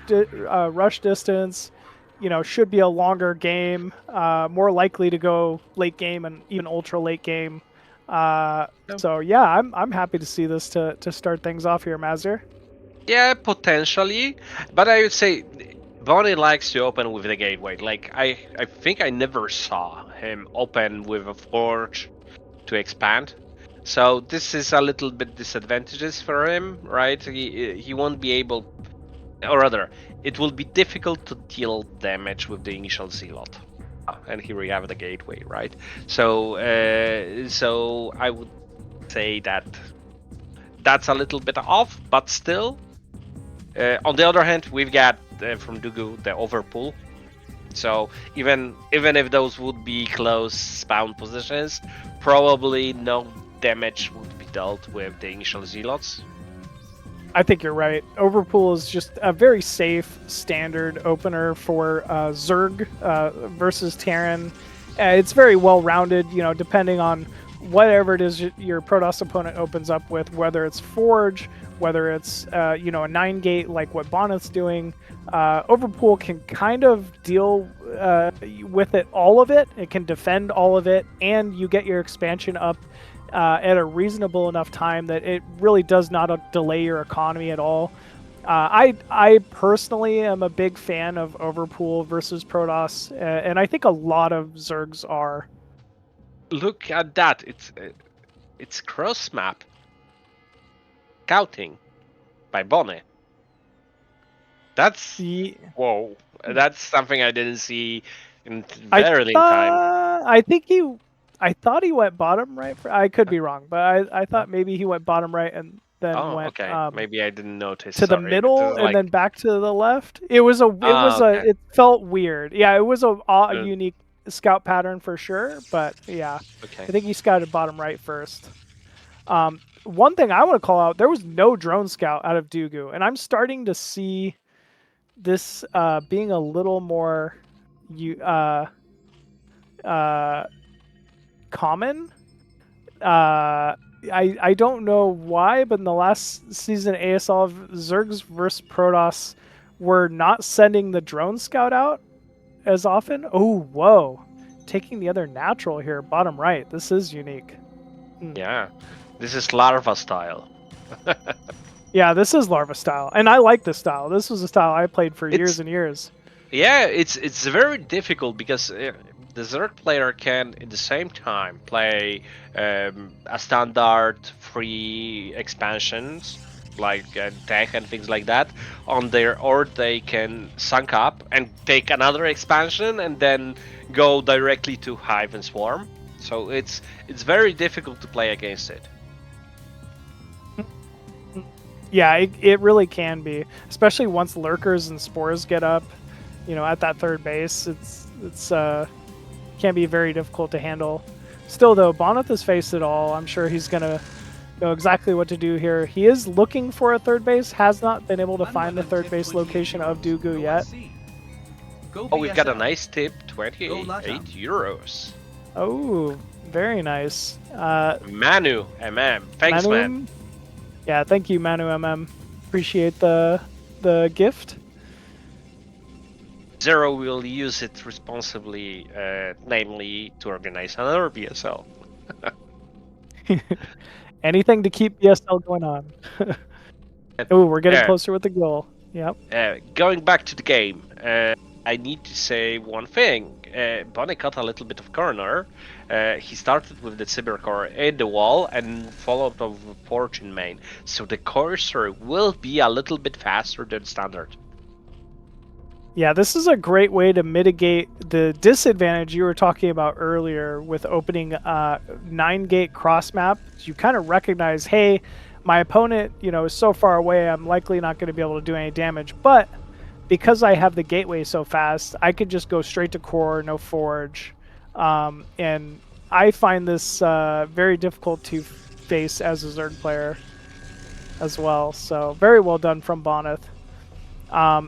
rush distance. You know, should be a longer game, more likely to go late game and even ultra late game. So yeah, I'm happy to see this to start things off here, Mazur. Yeah, potentially, but I would say Bonnie likes to open with the gateway. Like I think I never saw him open with a forge to expand. So this is a little bit disadvantageous for him, right? He won't be able, or rather, it will be difficult to deal damage with the initial zealot. And here we have the gateway, right? So so I would say that that's a little bit off, but still. On the other hand, we've got from DuGu the overpull. So even if those would be close spawn positions, probably no damage would be dealt with the initial zealots. I think you're right. Overpool is just a very safe standard opener for Zerg versus Terran. It's very well rounded, you know, depending on whatever it is your Protoss opponent opens up with, whether it's Forge, whether it's you know, a 9-gate like what Bonyth's doing. Overpool can kind of deal with it, all of it. It can defend all of it, and you get your expansion up at a reasonable enough time that it really does not delay your economy at all. I personally am a big fan of Overpool versus Protoss, and I think a lot of Zergs are. Look at that! It's cross map scouting by Bonyth. That's whoa! That's something I didn't see in very long time. I thought he went bottom right. I could be wrong, but I thought maybe he went bottom right and then went. Okay. Maybe I didn't notice. To the middle and then back to the left. It felt weird. Yeah, it was a unique scout pattern for sure. But yeah, I think he scouted bottom right first. One thing I want to call out: there was no drone scout out of DuGu, and I'm starting to see this being a little more common. I don't know why, but in the last season ASL, Zergs versus Protoss were not sending the drone scout out as often. Oh, whoa. Taking the other natural here, bottom right. This is unique. Yeah, this is larva style. Yeah, this is larva style, and I like this style. This was a style I played for years and years. Yeah, it's very difficult because the Zerg player can at the same time play a standard free expansions like tech and things like that on there, or they can sunk up and take another expansion and then go directly to Hive and Swarm. So it's very difficult to play against it. Yeah, it really can be, especially once lurkers and spores get up, you know, at that third base. It's can be very difficult to handle. Still though, Bonyth has faced it all. I'm sure he's gonna know exactly what to do here. He is looking for a third base, has not been able to find the third base location of DuGu yet. Oh, we've got a nice tip, 28 euros. Oh, very nice. Manu MM, thanks, man. Yeah, thank you, Manu MM. Appreciate the gift. Zero will use it responsibly, namely to organize another BSL. Anything to keep BSL going on. Oh, we're getting closer with the goal. Yep. Going back to the game, I need to say one thing. Bonnie cut a little bit of corner. He started with the Cyber Core in the wall and followed up with Fortune main. So the cursor will be a little bit faster than standard. Yeah, this is a great way to mitigate the disadvantage you were talking about earlier with opening 9-gate cross map. You kind of recognize, hey, my opponent, you know, is so far away, I'm likely not going to be able to do any damage. But because I have the gateway so fast, I could just go straight to core, no forge. And I find this very difficult to face as a Zerg player as well. So very well done from Bonyth.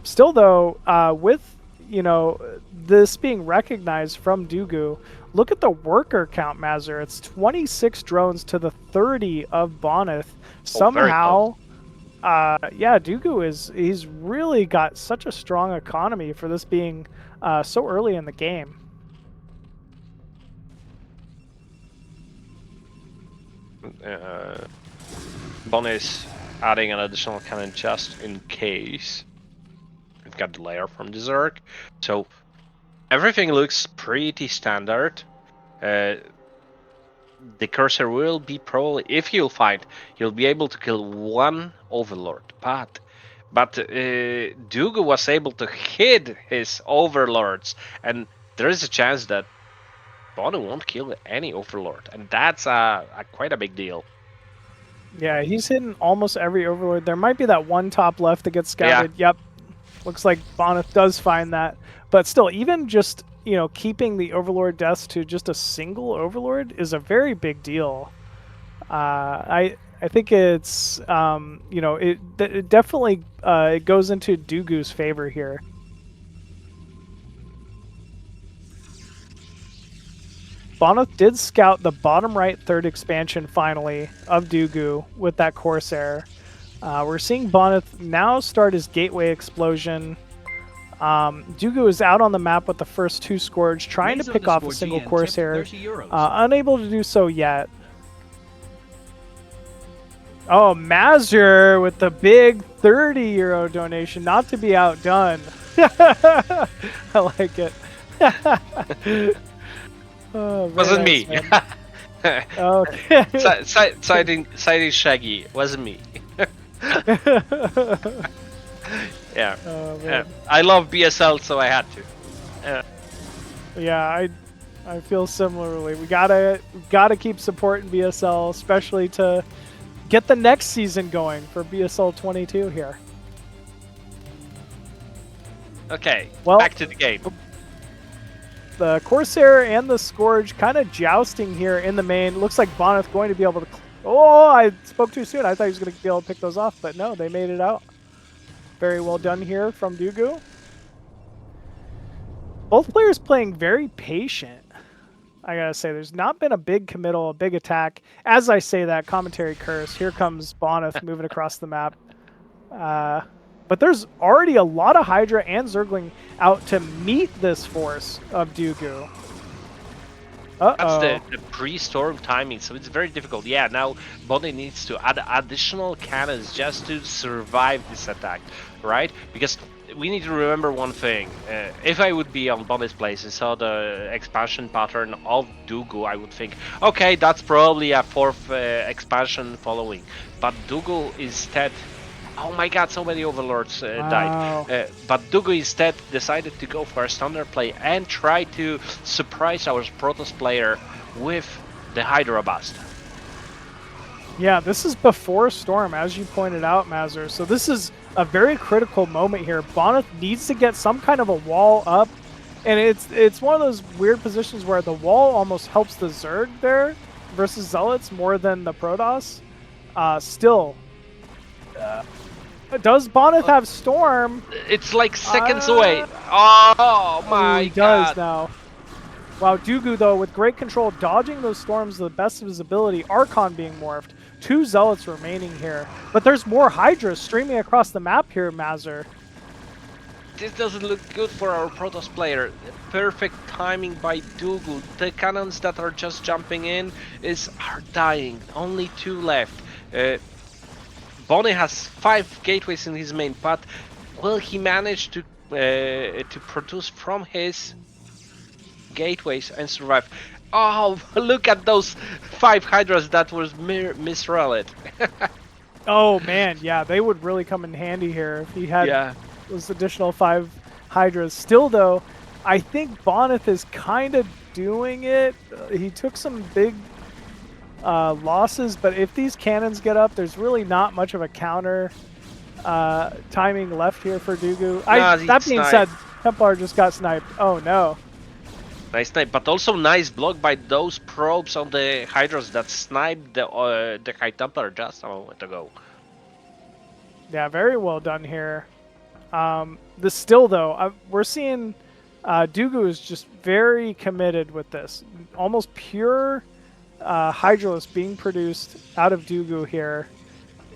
Still though, with, you know, this being recognized from DuGu, look at the worker count, Mazur. It's 26 drones to the 30 of Bonyth. Somehow, Yeah, DuGu he's really got such a strong economy for this being so early in the game. Bonyth adding an additional cannon just in case. We've got the layer from the Zerg, so everything looks pretty standard. The cursor will be probably, if you'll find, you'll be able to kill one Overlord, but DuGu was able to hit his Overlords, and there is a chance that Bonyth won't kill any Overlord, and that's quite a big deal. Yeah, he's hitting almost every Overlord. There might be that one top left that gets scouted. Yeah. Yep. Looks like Bonyth does find that. But still, even just, you know, keeping the Overlord deaths to just a single Overlord is a very big deal. I think it's, you know, it definitely it goes into DuGu's favor here. Bonyth did scout the bottom right third expansion finally of DuGu with that Corsair. We're seeing Bonyth now start his gateway explosion. DuGu is out on the map with the first two Scourge, trying to pick off a single Corsair. Unable to do so yet. Oh, Mazur with the big €30 donation, not to be outdone. I like it. Oh, wasn't nice, me. Okay. Citing Shaggy, wasn't me. Yeah. Oh, I love BSL, so I had to. Yeah, I feel similarly. We gotta keep supporting BSL, especially to get the next season going for BSL 22 here. Okay, well, back to the game. The Corsair and the Scourge kind of jousting here in the main. Looks like Bonyth going to be able to... Oh, I spoke too soon. I thought he was going to be able to pick those off, but no, they made it out. Very well done here from DuGu. Both players playing very patient. I gotta say, there's not been a big committal, a big attack. As I say that, commentary curse. Here comes Bonyth moving across the map. But there's already a lot of Hydra and Zergling out to meet this force of DuGu. That's the pre-storm timing, so it's very difficult. Yeah, now Bonyth needs to add additional cannons just to survive this attack, right? Because we need to remember one thing. If I would be on Bonyth's place and saw the expansion pattern of DuGu, I would think, okay, that's probably a fourth expansion following. But DuGu instead... Oh my god, so many Overlords died. But DuGu instead decided to go for a standard play and try to surprise our Protoss player with the Hydra Bust. Yeah, this is before Storm, as you pointed out, Mazur. So this is a very critical moment here. Bonyth needs to get some kind of a wall up. And it's one of those weird positions where the wall almost helps the Zerg there versus Zealots more than the Protoss. Still... does Bonyth have Storm? It's like seconds away. Oh my he god. Does now. Wow, DuGu though with great control, dodging those storms to the best of his ability. Archon being morphed. 2 Zealots remaining here. But there's more Hydras streaming across the map here, Mazur. This doesn't look good for our Protoss player. Perfect timing by DuGu. The cannons that are just jumping in are dying. Only 2 left. Bonyth has 5 gateways in his main, but will he manage to produce from his gateways and survive? Oh, look at those 5 Hydras that was misrolted. Oh man, yeah, they would really come in handy here if he had those additional 5 Hydras. Still though, I think Bonyth is kind of doing it. He took some big losses, but if these cannons get up, there's really not much of a counter timing left here for DuGu. That being said, Templar just got sniped. Oh no. Nice snipe, but also nice block by those probes on the Hydras that sniped the High Templar just a moment ago. Yeah, very well done here. Still though, we're seeing DuGu is just very committed with this. Almost pure Hydralis being produced out of DuGu here.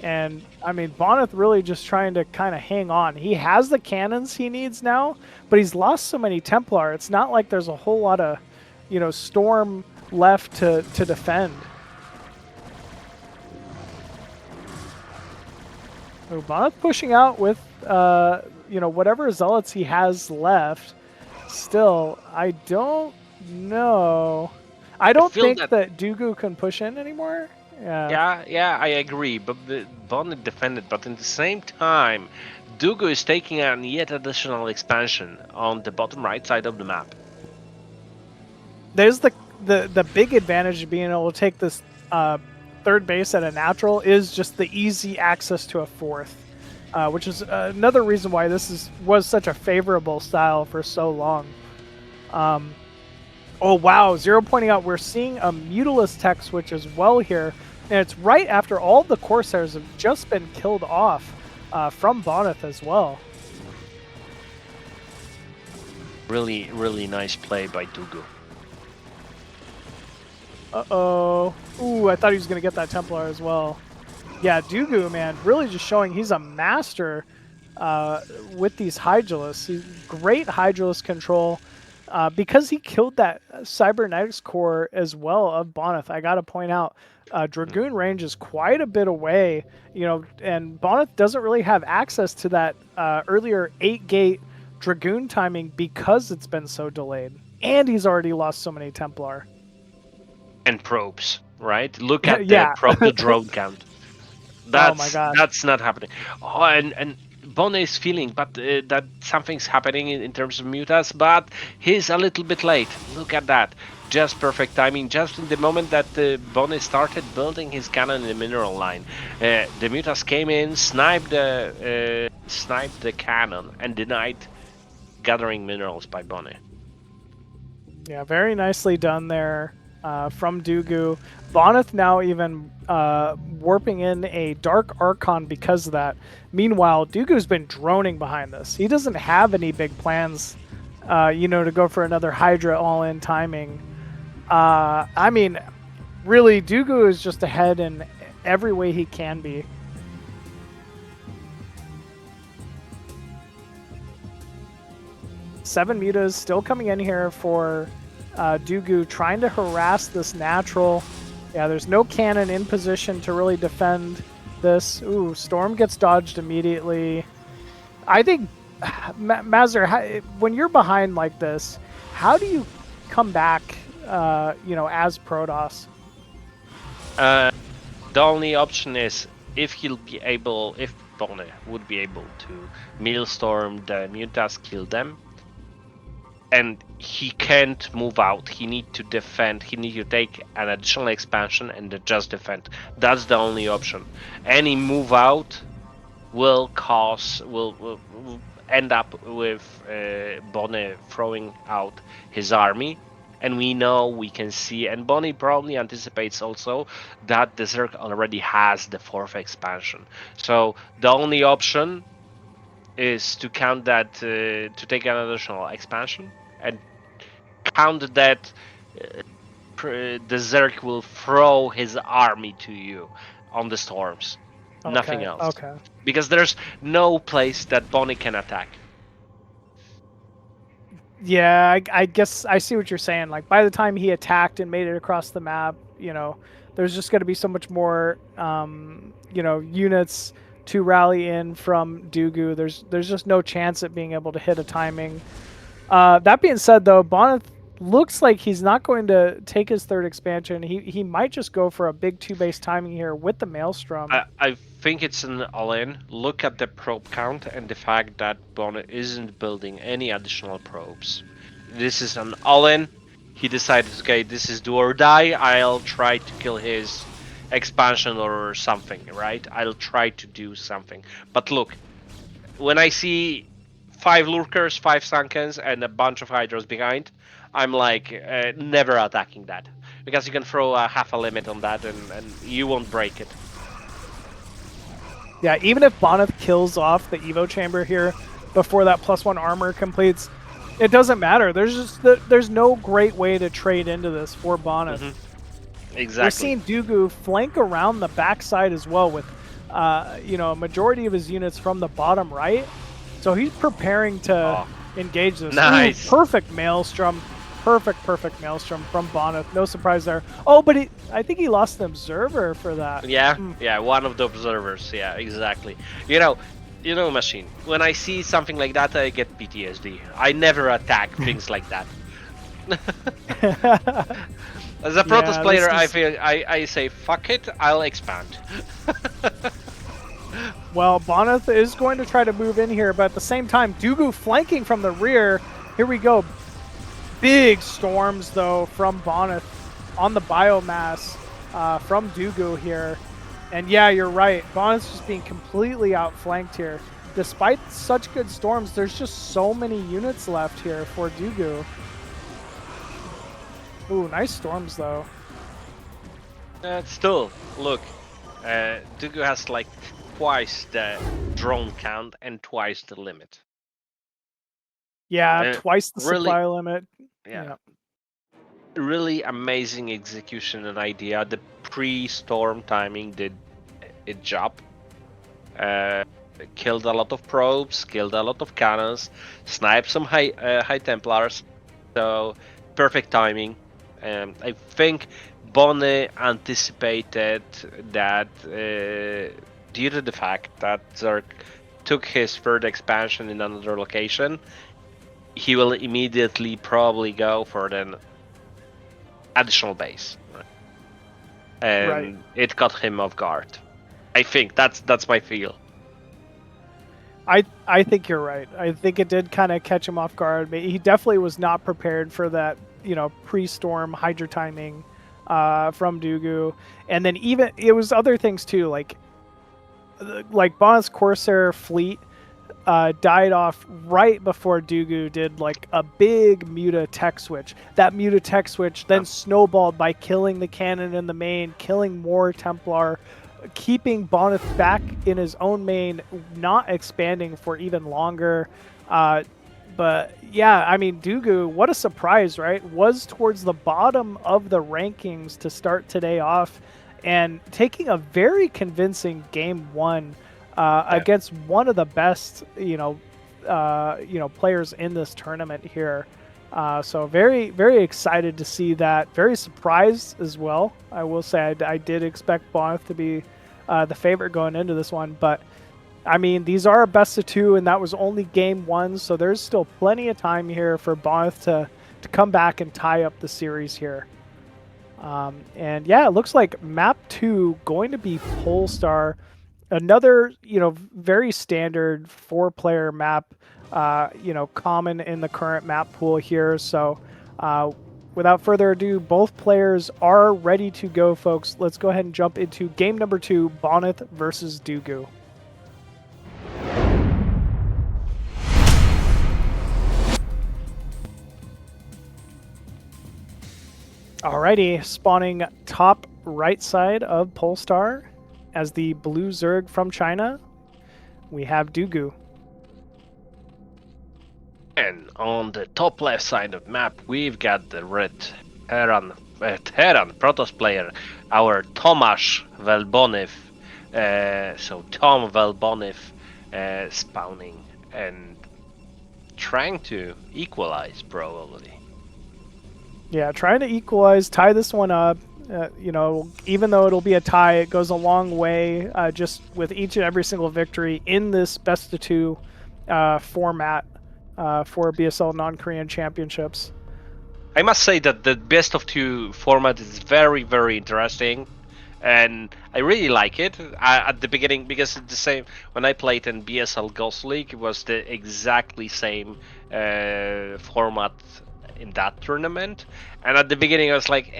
And, I mean, Bonyth really just trying to kind of hang on. He has the cannons he needs now, but he's lost so many Templar. It's not like there's a whole lot of, you know, Storm left to defend. So Bonyth pushing out with, you know, whatever Zealots he has left. Still, I don't know. I don't think that DuGu can push in anymore. Yeah, I agree. But Bonyth defended, but at the same time, DuGu is taking on yet additional expansion on the bottom right side of the map. There's the big advantage of being able to take this third base at a natural is just the easy access to a fourth, which is another reason why this was such a favorable style for so long. Oh wow, Zero pointing out we're seeing a Mutalisk tech switch as well here. And it's right after all the Corsairs have just been killed off from Bonyth as well. Really, really nice play by DuGu. Uh-oh. Ooh, I thought he was going to get that Templar as well. Yeah, DuGu, man, really just showing he's a master with these Hydralisks. He's great Hydralisk control. Because he killed that Cybernetics core as well of Bonyth, I got to point out, Dragoon range is quite a bit away, you know, and Bonyth doesn't really have access to that earlier 8-gate Dragoon timing because it's been so delayed. And he's already lost so many Templar. And probes, right? Look at the drone count. That's, oh my god. That's not happening. Oh, and Bonyth is feeling but that something's happening in terms of Mutas, but he's a little bit late. Look at that. Just perfect timing, just in the moment that Bonyth started building his cannon in the mineral line. The Mutas came in, sniped the cannon, and denied gathering minerals by Bonyth. Yeah, very nicely done there from DuGu. Bonyth now even warping in a Dark Archon because of that. Meanwhile, DuGu's been droning behind this. He doesn't have any big plans, you know, to go for another Hydra all-in timing. I mean, really, DuGu is just ahead in every way he can be. Seven mutas still coming in here for DuGu, trying to harass this natural. Yeah, there's no cannon in position to really defend this. Ooh, Storm gets dodged immediately. I think, Mazur, when you're behind like this, how do you come back, you know, as Protoss? The only option is if Bonyth would be able to Millstorm the Mutas, kill them, and he can't move out. He need to defend. He need to take an additional expansion and just defend. That's the only option. Any move out will end up with Bonyth throwing out his army, and we can see, and Bonyth probably anticipates also that the Zerg already has the 4th expansion. So the only option is to count that, to take an additional expansion, and count that the Zerg will throw his army to you on the storms. Okay, nothing else. Okay. Because there's no place that Bonyth can attack. Yeah, I guess I see what you're saying. Like, by the time he attacked and made it across the map, you know, there's just going to be so much more, you know, units to rally in from DuGu. There's just no chance at being able to hit a timing. That being said, though, Bonyth looks like he's not going to take his 3rd expansion. He might just go for a big 2-base timing here with the Maelstrom. I think it's an all-in. Look at the probe count and the fact that Bonyth isn't building any additional probes. This is an all-in. He decided, okay, this is do or die. I'll try to kill his expansion or something, right? I'll try to do something. But look, when I see 5 lurkers, 5 Sunkens, and a bunch of Hydras behind, I'm like, never attacking that. Because you can throw a half a limit on that and you won't break it. Yeah, even if Bonyth kills off the Evo chamber here before that +1 armor completes, it doesn't matter. There's no great way to trade into this for Bonyth. Mm-hmm. Exactly. We're seeing DuGu flank around the backside as well with you know, a majority of his units from the bottom right. So he's preparing to engage this. Nice. Ooh, perfect Maelstrom. Perfect Maelstrom from Bonyth. No surprise there. Oh, but I think he lost the Observer for that. Yeah, yeah, one of the observers. Yeah, exactly. You know, Machine. When I see something like that, I get PTSD. I never attack things like that. As a Protoss player, I say fuck it. I'll expand. Well, Bonyth is going to try to move in here, but at the same time, DuGu flanking from the rear. Here we go. Big storms, though, from Bonyth on the biomass from DuGu here. And yeah, you're right. Bonyth's just being completely outflanked here. Despite such good storms, there's just so many units left here for DuGu. Ooh, nice storms, though. Still, look, DuGu has like twice the drone count and twice the limit. Yeah, twice the supply limit. Yeah. Really amazing execution and idea. The pre-storm timing did its job. Killed a lot of probes, killed a lot of cannons, sniped some high Templars. So perfect timing. I think Bonyth anticipated that due to the fact that Zerg took his third expansion in another location, he will immediately probably go for an additional base, and it caught him off guard. I think that's my feel. I think you're right. I think it did kind of catch him off guard. He definitely was not prepared for that, you know, pre-storm Hydra timing from DuGu, and then even it was other things too, like Bonyth's Corsair fleet died off right before DuGu did like a big Muta tech switch. That Muta tech switch then snowballed by killing the cannon in the main, killing more Templar, keeping Bonyth back in his own main, not expanding for even longer. But yeah, I mean, DuGu, what a surprise, right? Was towards the bottom of the rankings to start today off, and taking a very convincing game one against one of the best, players in this tournament here. So very, very excited to see that. Very surprised as well. I will say I did expect Bonyth to be the favorite going into this one, but I mean, these are a best of two, and that was only game one, so there's still plenty of time here for Bonyth to come back and tie up the series here. And yeah, it looks like map 2 going to be Polestar, another very standard 4-player map, common in the current map pool here. So without further ado, both players are ready to go, folks. Let's go ahead and jump into game number 2, Bonyth versus DuGu. Alrighty, spawning top right side of Polestar as the blue Zerg from China, we have DuGu. And on the top left side of the map, we've got the red Heron Protoss player, our Tomasz Velbonyth. So Tom Velbonyth spawning and trying to equalize probably. Yeah, trying to equalize, tie this one up. Even though it'll be a tie, it goes a long way just with each and every single victory in this best of 2 format for BSL Non-Korean Championships. I must say that the best of 2 format is very, very interesting, and I really like it at the beginning because it's the same. When I played in BSL Ghost League, it was the exactly same format in that tournament, and at the beginning I was like,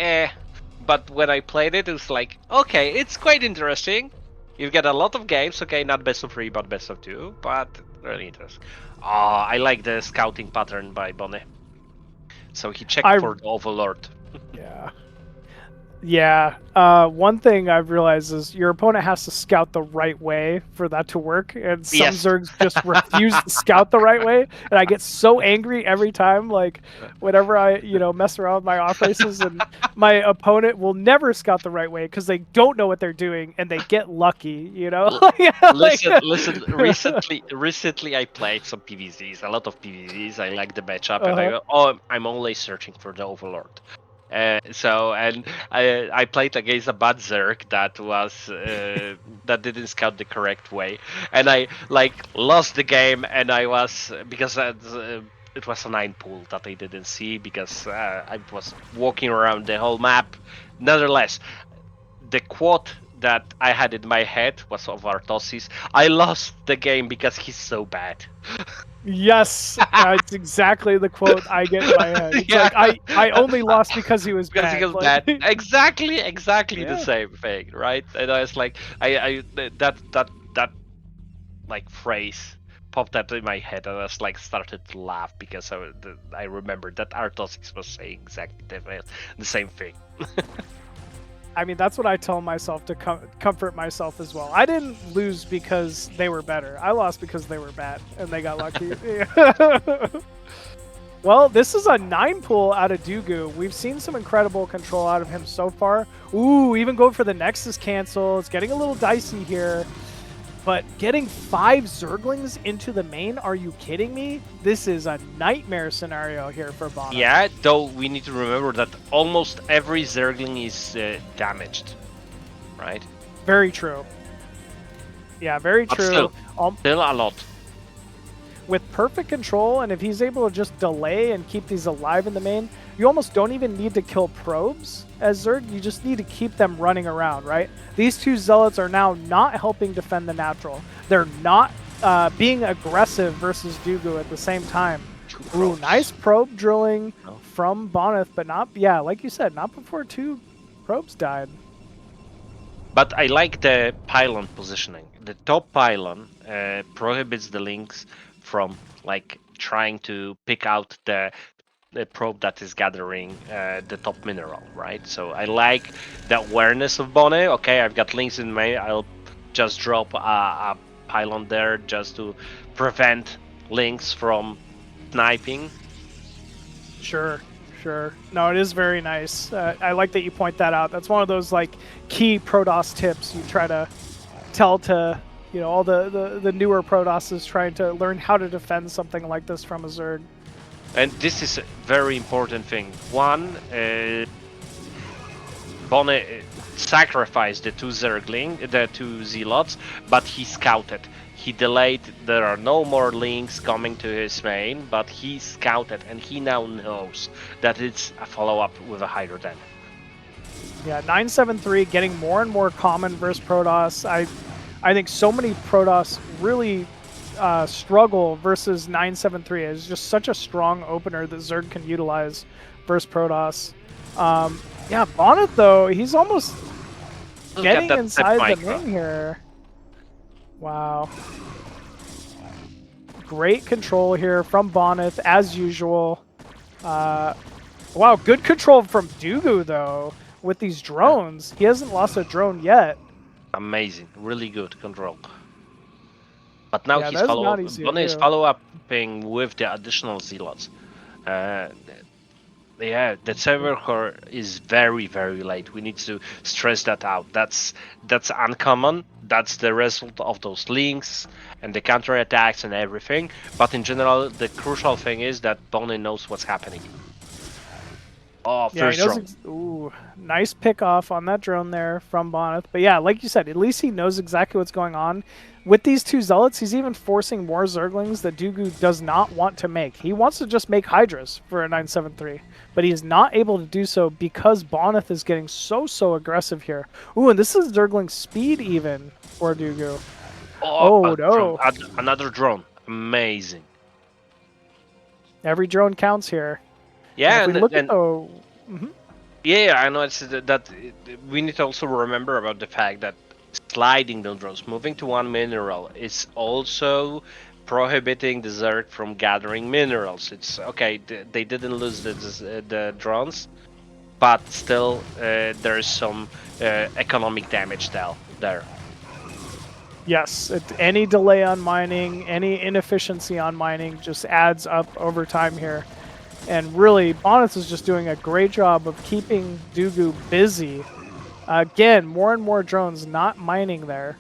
but when I played it, it was like, okay, it's quite interesting. You get a lot of games, okay, not best of 3, but best of 2, but really interesting. I like the scouting pattern by Bonyth. So he checked for the Overlord. Yeah. Yeah. One thing I've realized is your opponent has to scout the right way for that to work, and some Yes. Zergs just refuse to scout the right way, and I get so angry every time. Like whenever I, mess around with my off races, and my opponent will never scout the right way because they don't know what they're doing and they get lucky. L- Like, listen. Recently, I played some PvZs, a lot of PvZs. I like the matchup, and I uh-huh. go, oh, I'm only searching for the Overlord. And I played against a bad Zerg that didn't scout the correct way, and I like lost the game, and I was because it was a 9 pool that I didn't see because I was walking around the whole map. Nonetheless, the quote that I had in my head was of Artosis. I lost the game because he's so bad. Yes, it's exactly the quote I get in my head. It's Yeah, like I only lost because he was because he bad. was Like, bad. Exactly the yeah. same thing, right? And I was like, that like phrase popped up in my head, and I was like started to laugh because I remembered that Artosis was saying exactly the same thing. I mean, that's what I tell myself to comfort myself as well. I didn't lose because they were better. I lost because they were bad and they got lucky. Well, this is a 9 pull out of DuGu. We've seen some incredible control out of him so far. Ooh, even going for the Nexus cancel. It's getting a little dicey here. But getting 5 Zerglings into the main, are you kidding me? This is a nightmare scenario here for Bonyth. Yeah, though we need to remember that almost every Zergling is damaged, right? Very true. Yeah, very But true. still a lot. With perfect control, and if he's able to just delay and keep these alive in the main, you almost don't even need to kill probes as Zerg. You just need to keep them running around, right? These 2 zealots are now not helping defend the natural. They're not being aggressive versus DuGu at the same time. Ooh, nice probe drilling from Bonyth, but not, yeah, like you said, not before 2 probes died. But I like the pylon positioning. The top pylon prohibits the links from like trying to pick out the probe that is gathering the top mineral, right? So I like the awareness of Bone. Okay, I've got links in my. I'll just drop a pylon there just to prevent links from sniping. Sure. No, it is very nice. I like that you point that out. That's one of those like key Protoss tips you try to tell to all the newer Protosses trying to learn how to defend something like this from a Zerg. And this is a very important thing. One, Bone sacrificed the 2 Zergling, the 2 Zealots, but he scouted. He delayed. There are no more links coming to his main, but he scouted, and he now knows that it's a follow-up with a higher den. Yeah, 973 getting more and more common versus Protoss. I think so many Protoss really struggle versus 973. It's just such a strong opener that Zerg can utilize versus Protoss. Yeah, Bonyth though, he's almost getting inside the main here. Wow. Great control here from Bonyth, as usual. Wow, good control from DuGu, though, with these drones. He hasn't lost a drone yet. Amazing. Really good control. But now Yeah, he's Bone is follow-upping with the additional Zealots. Yeah, the server core is very, very late. We need to stress that out. That's uncommon. That's the result of those links and the counterattacks and everything. But in general, the crucial thing is that Bone knows what's happening. Oh, yeah, first drone. Ooh, nice pick off on that drone there from Bonyth. But yeah, like you said, at least he knows exactly what's going on. With these 2 Zealots, he's even forcing more Zerglings that DuGu does not want to make. He wants to just make Hydras for a 973, but he's not able to do so because Bonyth is getting so aggressive here. Ooh, and this is Zergling speed even for DuGu. Oh no. Another drone. Amazing. Every drone counts here. Yeah, and if we look at yeah, I know it's that we need to also remember about the fact that sliding the drones, moving to 1 mineral, is also prohibiting the Zerg from gathering minerals. It's okay. They didn't lose the drones, but still there is some economic damage there. Yes, any delay on mining, any inefficiency on mining just adds up over time here. And really, Bonyth is just doing a great job of keeping DuGu busy. Again, more and more drones not mining there.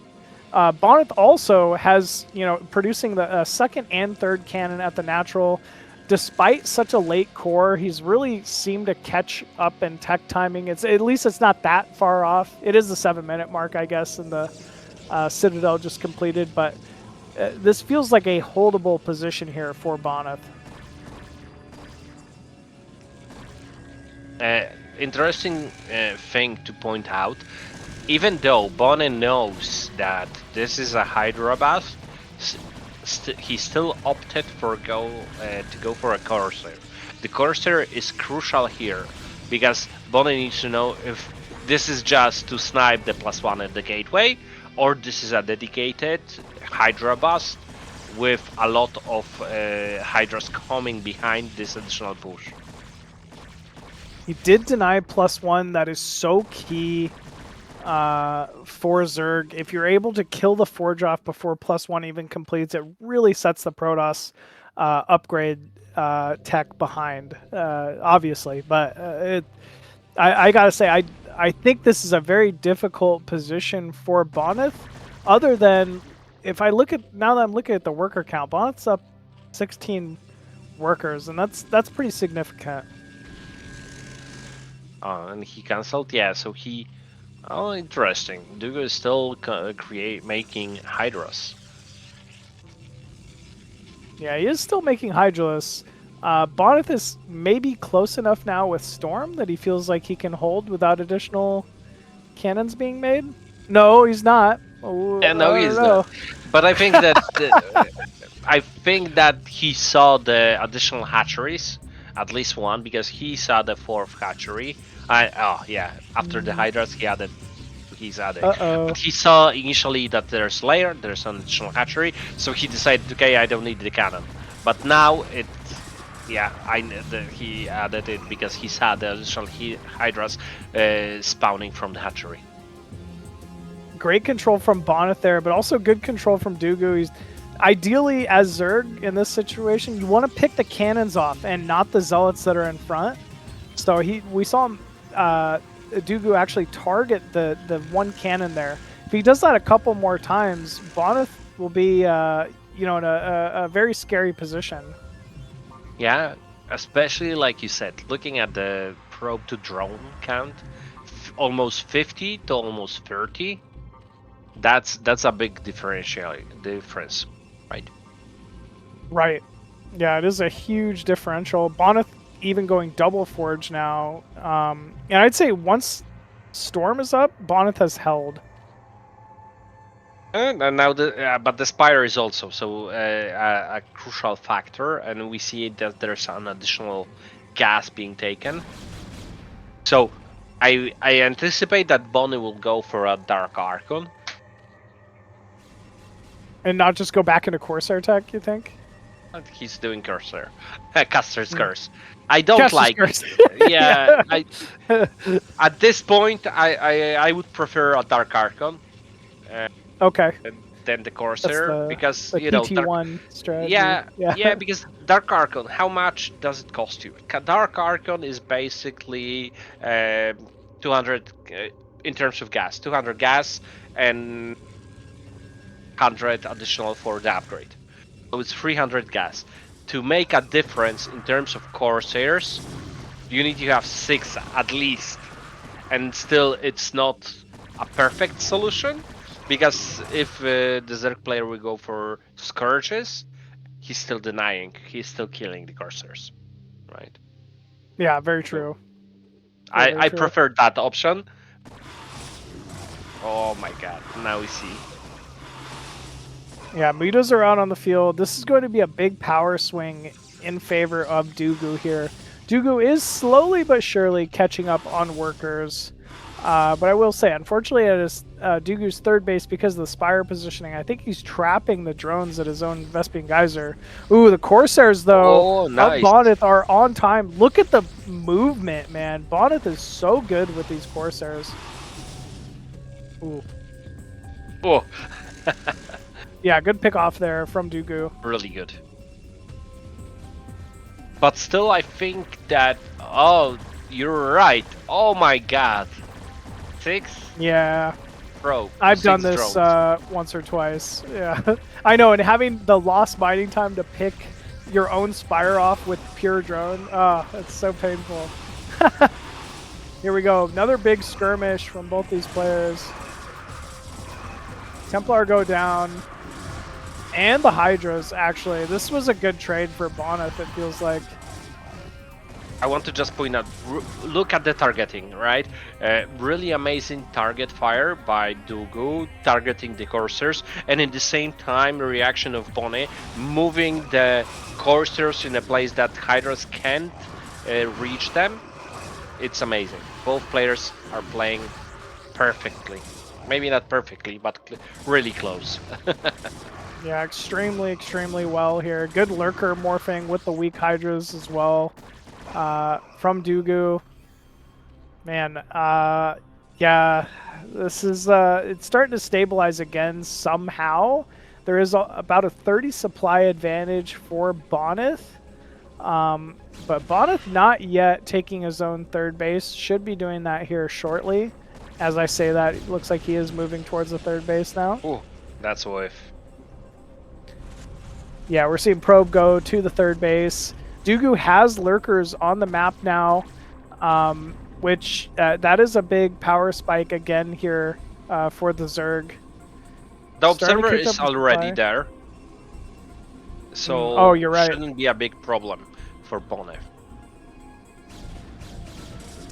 Bonyth also has, producing the second and third cannon at the natural. Despite such a late core, he's really seemed to catch up in tech timing. At least it's not that far off. It is the 7-minute mark, I guess, in the Citadel just completed, but this feels like a holdable position here for Bonyth. Interesting thing to point out, even though Bonyth knows that this is a Hydra bus, he still opted for to go for a Corsair. The Corsair is crucial here because Bonyth needs to know if this is just to snipe the +1 at the gateway, or this is a dedicated Hydra bus with a lot of Hydras coming behind this additional push. He did deny +1. That is so key for Zerg. If you're able to kill the Forge off before +1 even completes, it really sets the Protoss upgrade tech behind, obviously. But I gotta say, I think this is a very difficult position for Bonyth. Other than, if I look at, now that I'm looking at the worker count, Bonyth's up 16 workers, and that's pretty significant. And he cancelled, yeah. So he, oh, interesting. DuGu is still making Hydras. Yeah, he is still making Hydras. Bonyth is maybe close enough now with Storm that he feels like he can hold without additional cannons being made. No, he's not. Oh, yeah, no, he's not. But I think that he saw the additional hatcheries, at least one, because he saw the 4th hatchery. After the Hydras, he's adding. But he saw initially that there's an additional hatchery, so he decided, okay, I don't need the cannon. But now he added it because he saw the additional Hydras spawning from the hatchery. Great control from Bonyth there, but also good control from DuGu. He's ideally, as Zerg in this situation, you want to pick the cannons off and not the zealots that are in front. So we saw him, DuGu actually target the one cannon there. If he does that a couple more times, Bonyth will be in a very scary position. Yeah, especially like you said, looking at the probe to drone count, almost 50 to almost 30. That's a big difference, right? Right. Yeah, it is a huge differential. Bonyth even going double forge now. And I'd say once Storm is up, Bonyth has held. And now but the Spire is also a crucial factor, and we see that there's an additional gas being taken. So I anticipate that Bonyth will go for a Dark Archon. And not just go back into Corsair tech, you think? He's doing Corsair. Custer's Curse. I don't Custer's like Curse. Yeah, at this point, I would prefer a Dark Archon. Okay. Than the Corsair, because the PT1 strategy. Yeah, because Dark Archon, how much does it cost you? Dark Archon is basically 200 in terms of gas, 200 gas and 100 additional for the upgrade. So it's 300 gas. To make a difference in terms of Corsairs, you need to have 6 at least, and still it's not a perfect solution. Because if the Zerg player will go for Scourges, he's still denying, he's still killing the Corsairs, right? Yeah, very true. I prefer that option. Oh my god, now we see. Yeah, Mutas are out on the field. This is going to be a big power swing in favor of DuGu here. DuGu is slowly but surely catching up on workers. But I will say, unfortunately, at his DuGu's third base, because of the Spire positioning, I think he's trapping the drones at his own Vespian Geyser. Ooh, the Corsairs, though, Oh, of nice. Bonyth are on time. Look at the movement, man. Bonyth is so good with these Corsairs. Ooh. Oh, Yeah, good pick off there from DuGu. really good. But still, I think that... Oh, you're right. Oh my god. 6? Yeah. Bro, I've 6 done this drones. once or twice. Yeah, I know, and having the lost mining time to pick your own Spire off with pure drone, it's so painful. Here we go, another big skirmish from both these players. Templar go down, and the Hydras, actually. This was a good trade for Bonyth, it feels like. I want to just point out, look at the targeting, right? Really amazing target fire by DuGu, targeting the Corsairs, and in the same time, reaction of Bonyth, moving the Corsairs in a place that Hydras can't reach them. It's amazing. Both players are playing perfectly. Maybe not perfectly, but really close. Yeah, extremely, extremely well here. Good Lurker morphing with the weak Hydras as well. From DuGu. Man, yeah, this is, it's starting to stabilize again somehow. There is about a 30 supply advantage for Bonyth. But Bonyth not yet taking his own third base. Should be doing that here shortly. As I say that, it looks like he is moving towards the third base now. Ooh, that's a whiff. Yeah, we're seeing Probe go to the third base. DuGu has Lurkers on the map now, which that is a big power spike again here for the Zerg. The Observer is already there, so oh, you're right. Shouldn't be a big problem for Bonyth.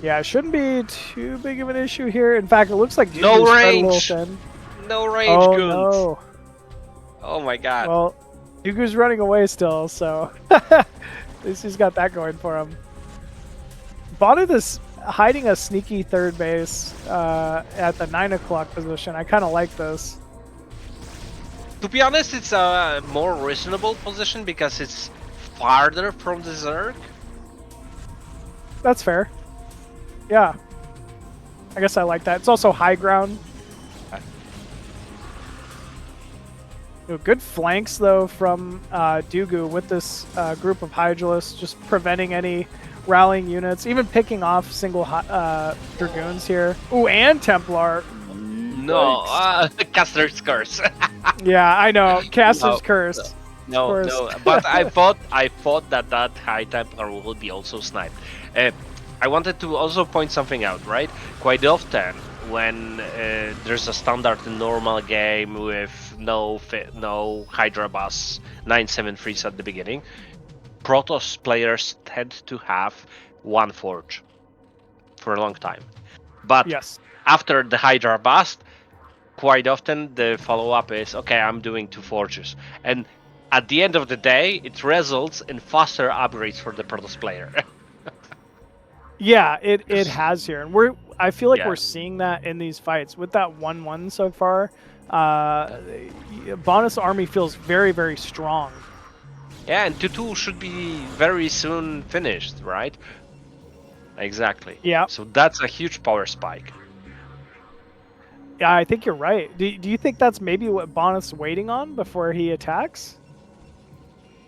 Yeah, it shouldn't be too big of an issue here. In fact, it looks like DuGu's No range. A range. little thin. No range, Oh Goons. no! Oh my god. Well, DuGu's running away still, so at least he's got that going for him. Bonyth is hiding a sneaky third base at the 9 o'clock position. I kind of like this. To be honest, it's a more reasonable position because it's farther from the Zerg. That's fair. Yeah. I guess I like that. It's also high ground. Good flanks, though, from DuGu with this group of Hydralisks, just preventing any rallying units, even picking off single Dragoons here. Ooh, and Templar. No, Caster's Curse. Yeah, I know. Caster's Curse. No, but I thought that High Templar will be also sniped. I wanted to also point something out, right? Quite often, when there's a standard normal game with no Hydra Bus 973s at the beginning, Protoss players tend to have one Forge for a long time. But yes, after the Hydra Bust, quite often the follow-up is, okay, I'm doing 2 Forges. And at the end of the day, it results in faster upgrades for the Protoss player. yeah, it has here, and I feel like Yeah. we're seeing that in these fights with that 1-1 so far. Bonyth's army feels very, very strong. Yeah, and 2-2 should be very soon finished, right? Exactly. Yeah. So that's a huge power spike. Yeah, I think you're right. Do you think that's maybe what Bonyth's waiting on before he attacks?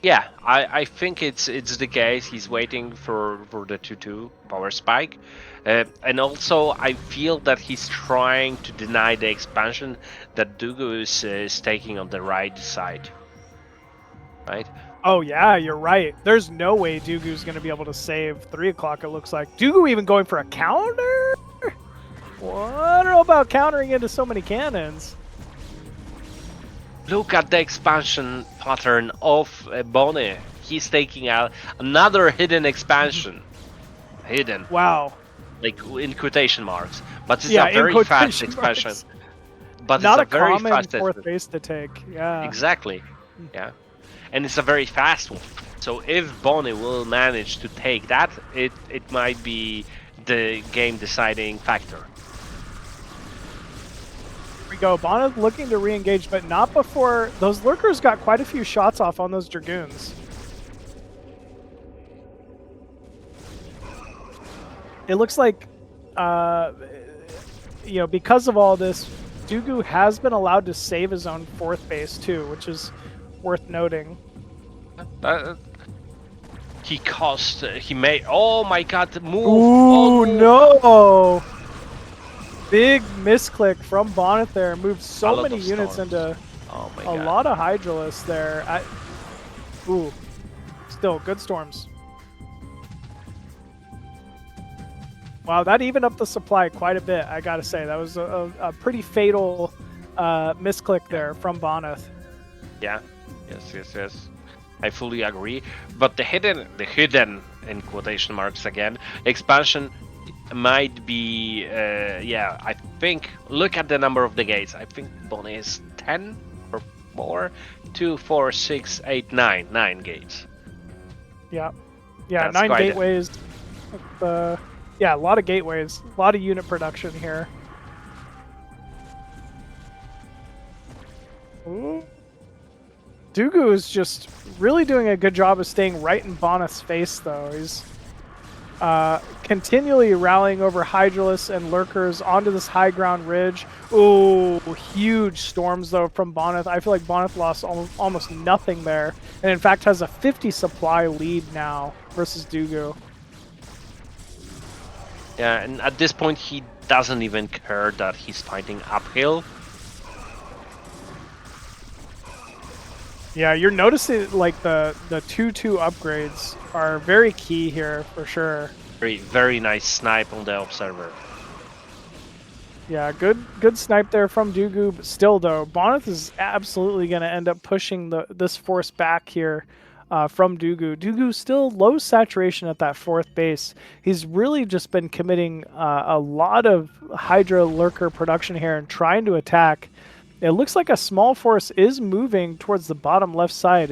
Yeah, I think it's the case. He's waiting for the 2-2 power spike. And also, I feel that he's trying to deny the expansion that DuGu is taking on the right side. Right? Oh, yeah, you're right. There's no way DuGu's going to be able to save 3 o'clock, it looks like. DuGu even going for a counter? Well, I don't know about countering into so many cannons. Look at the expansion pattern of Bonyth. He's taking out another hidden expansion. Hidden. Wow. Like in quotation marks. But it's Yeah, a very fast quotation expansion. marks. But Not it's a a very common fast fourth base to take. Yeah. Exactly. Yeah. And it's a very fast one. So if Bonyth will manage to take that, it might be the game deciding factor. go. Bonyth looking to re-engage, but not before those lurkers got quite a few shots off on those dragoons. It looks like, you know, because of all this, DuGu has been allowed to save his own 4th base too, which is worth noting. He made, oh my god, the move. Ooh, no! Big misclick from Bonyth there. Moved so many units into a lot of Hydralisks there. Ooh, still good storms. Wow, that evened up the supply quite a bit, I gotta say. That was a pretty fatal misclick there from Bonyth. Yeah, yes. I fully agree. But the hidden, in quotation marks again, expansion might be, yeah, I think, look at the number of the gates. I think Bonyth is 10 or more. 2, 4, 6, 8, 9. 9 gates. Yeah. That's 9 gateways. Yeah, a lot of gateways. A lot of unit production here. Ooh. DuGu is just really doing a good job of staying right in Bonyth's face, though. He's continually rallying over Hydralisks and lurkers onto this high ground ridge. Ooh, huge storms, though, from Bonyth. I feel like Bonyth lost almost nothing there, and in fact has a 50 supply lead now versus DuGu. Yeah, and at this point he doesn't even care that he's fighting uphill. Yeah, you're noticing like the 2-2 upgrades are very key here for sure. Very nice snipe on the observer. Yeah, good snipe there from DuGu, but still though, Bonyth is absolutely going to end up pushing this force back here from DuGu. DuGu still low saturation at that 4th base. He's really just been committing a lot of Hydra lurker production here and trying to attack. It looks like a small force is moving towards the bottom left side.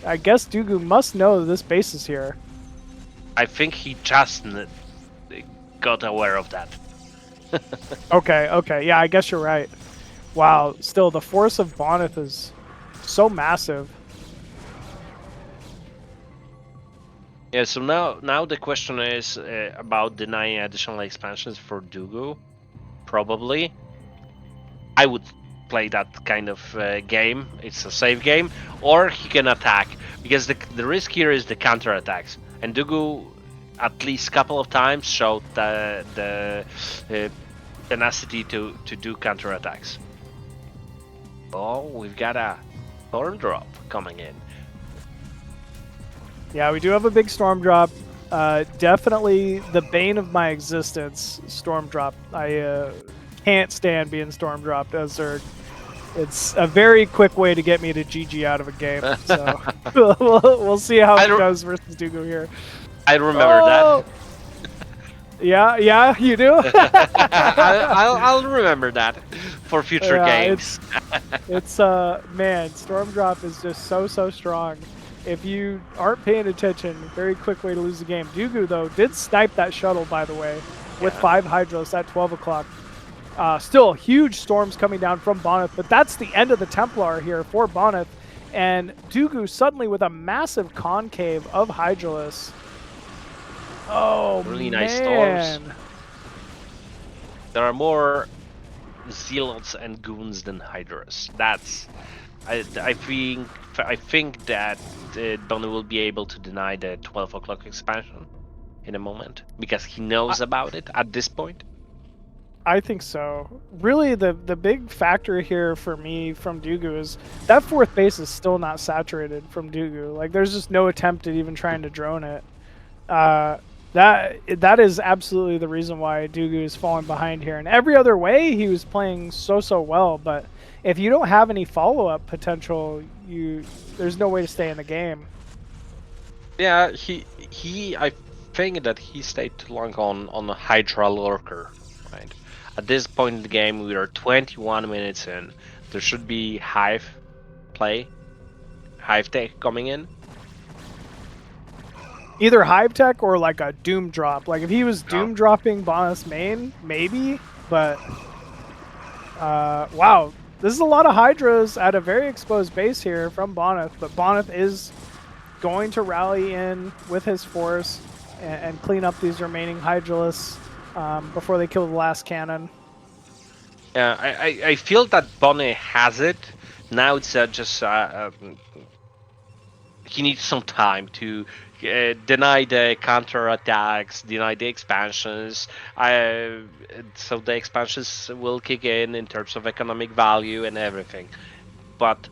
I guess DuGu must know that this base is here. I think he just got aware of that. Okay. Yeah, I guess you're right. Wow, still the force of Bonyth is so massive. Yeah, so now the question is about denying additional expansions for DuGu. Probably. I would play that kind of game. It's a safe game. Or he can attack. Because the risk here is the counterattacks. And DuGu, at least a couple of times, showed the tenacity to do counterattacks. Oh, we've got a storm drop coming in. Yeah, we do have a big storm drop. Definitely the bane of my existence, storm drop. I can't stand being storm dropped as Zerg. It's a very quick way to get me to GG out of a game. So we'll see how it goes versus DuGu here. I remember that. Yeah, you do? I'll remember that for future games. It's man, storm drop is just so strong. If you aren't paying attention, very quick way to lose the game. DuGu, though, did snipe that shuttle, by the way, with 5 Hydros at 12 o'clock. Still, huge storms coming down from Bonyth, but that's the end of the Templar here for Bonyth. And DuGu suddenly with a massive concave of Hydralisks. Oh, really man. Nice storms. There are more Zealots and Goons than Hydras. That's... I think that Donny will be able to deny the 12 o'clock expansion in a moment because he knows about it at this point. I think so. Really, the big factor here for me from DuGu is that 4th base is still not saturated from DuGu. Like, there's just no attempt at even trying to drone it. That is absolutely the reason why DuGu is falling behind here. And every other way, he was playing so well, but if you don't have any follow-up potential, there's no way to stay in the game. Yeah, I think that he stayed too long on a Hydra lurker, right? At this point in the game, we are 21 minutes in. There should be Hive tech coming in. Either Hive tech or like a Doom drop. Like if he was Doom dropping Bonyth's main, maybe, but Wow, this is a lot of Hydras at a very exposed base here from Bonyth, but Bonyth is going to rally in with his force and clean up these remaining Hydralisks before they kill the last cannon. Yeah, I feel that Bonnie has it. Now it's just he needs some time to deny the counter attacks, deny the expansions. So the expansions will kick in terms of economic value and everything. But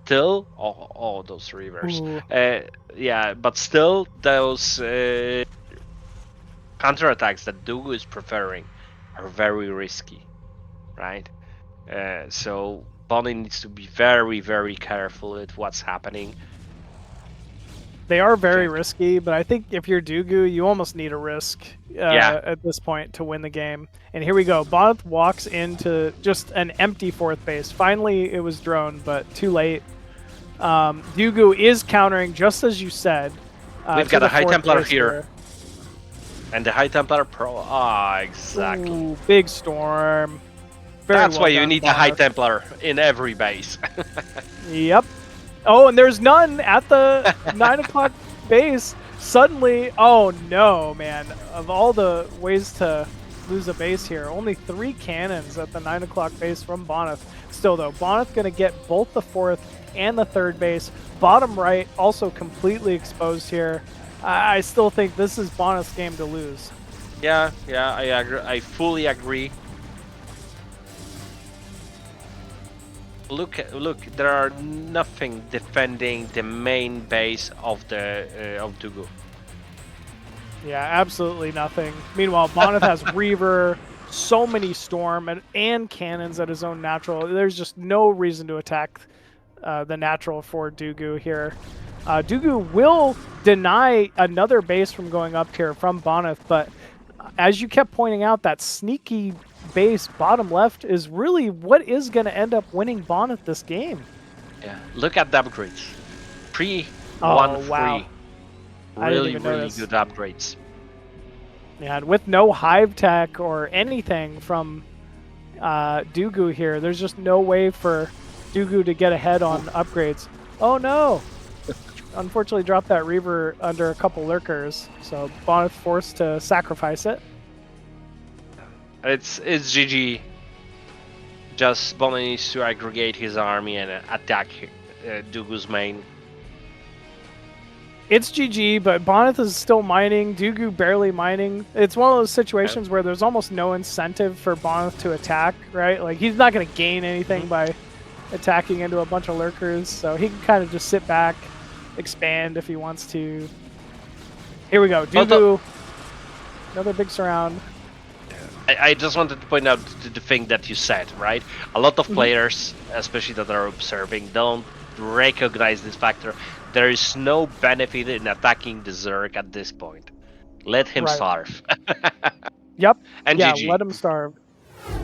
still, all those rivers. Yeah, but still those counter attacks that DuGu is preferring are very risky, right? So Bonnie needs to be very, very careful with what's happening. They are very risky, but I think if you're DuGu, you almost need a risk at this point to win the game. And here we go. Bonyth walks into just an empty fourth base. Finally, it was drone, but too late. DuGu is countering, just as you said. We've got a High Templar here. And the High Templar Pro. Ah, exactly. Ooh, big storm. That's why you need a High Templar in every base. Yep. Oh, and there's none at the 9 o'clock base. Suddenly, oh no, man. Of all the ways to lose a base here, only 3 cannons at the 9 o'clock base from Bonyth. Still though, Bonyth going to get both the 4th and the 3rd base. Bottom right also completely exposed here. I still think this is Bonyth's game to lose. Yeah, I agree. I fully agree. Look! There are nothing defending the main base of the of DuGu. Yeah, absolutely nothing. Meanwhile, Bonyth has Reaver, so many Storm, and cannons at his own natural. There's just no reason to attack the natural for DuGu here. DuGu will deny another base from going up here from Bonyth, but as you kept pointing out, that sneaky base bottom left is really what is going to end up winning Bonyth this game. Yeah, look at the upgrades. 3-1-3. Wow. Really good upgrades. Yeah, and with no hive tech or anything from DuGu here, there's just no way for DuGu to get ahead on upgrades. Oh no! Unfortunately dropped that Reaver under a couple lurkers, so Bonyth forced to sacrifice it. It's GG. Just Bonyth needs to aggregate his army and attack DuGu's main. It's GG, but Bonyth is still mining, DuGu barely mining. It's one of those situations where there's almost no incentive for Bonyth to attack, right? Like, he's not going to gain anything by attacking into a bunch of lurkers, so he can kind of just sit back, expand if he wants to. Here we go, DuGu. Another big surround. I just wanted to point out the thing that you said, right? A lot of players, especially that are observing, don't recognize this factor. There is no benefit in attacking the Zerg at this point. Let him starve. Yep. And yeah, GG. Let him starve.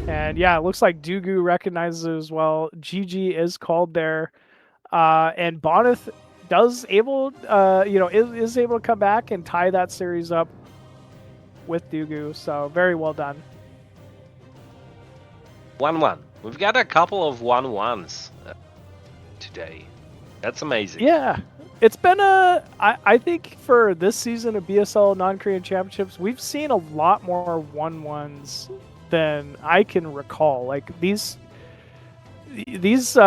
And yeah, it looks like DuGu recognizes it as well. GG is called there. And Bonyth is able to come back and tie that series up with DuGu. So very well done. 1-1. We've got a couple of 1-1s today. That's amazing. Yeah. It's been I think for this season of BSL Non-Korean Championships, we've seen a lot more 1-1s than I can recall. Like these